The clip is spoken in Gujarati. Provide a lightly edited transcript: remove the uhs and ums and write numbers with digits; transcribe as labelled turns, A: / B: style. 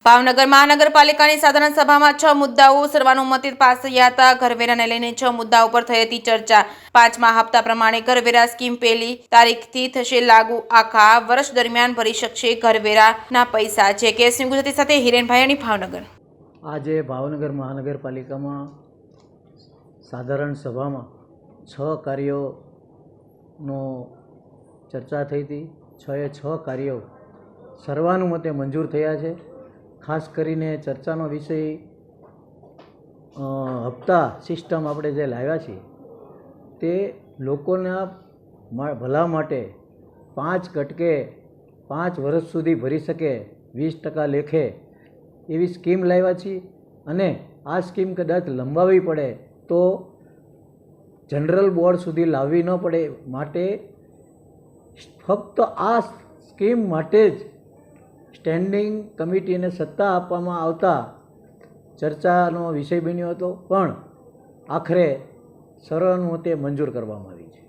A: ભાવનગર મહાનગરપાલિકાની સાધારણ સભામાં 6 મુદ્દાઓ સર્વાનુમતે પાસ થયા હતા। ઘરવેરાને લઈને 6 મુદ્દાઓ પર થઈ હતી ચર્ચા। 5મા હપ્તા પ્રમાણે ઘરવેરા સ્કીમ પહેલી તારીખથી થશે લાગુ। આખા વર્ષ દરમિયાન ભરી શકશે ઘરવેરાના પૈસા। જે કેસની ગુજરાતી સાથે હિરેન ભાયાણી, ભાવનગર।
B: આજે ભાવનગર મહાનગરપાલિકામાં સાધારણ સભામાં 6 કાર્યોનો ચર્ચા થઈ હતી। 6 કાર્યો સર્વાનુમતે મંજૂર થયા છે। ખાસ કરીને ચર્ચાનો વિષય હપ્તા સિસ્ટમ આપણે જે લાવ્યા છીએ તે લોકોના ભલા માટે 5 ઘટકે 5 વર્ષ સુધી ભરી શકે 20% લેખે એવી સ્કીમ લાવ્યા છીએ। અને આ સ્કીમ કદાચ લંબાવવી પડે તો જનરલ બોર્ડ સુધી લાવવી ન પડે માટે ફક્ત આ સ્કીમ માટે જ સ્ટેન્ડિંગ કમિટીને સત્તા આપવામાં આવતા ચર્ચાનો વિષય બન્યો હતો, પણ આખરે સર્વાનુમતે મંજૂર કરવામાં આવી છે।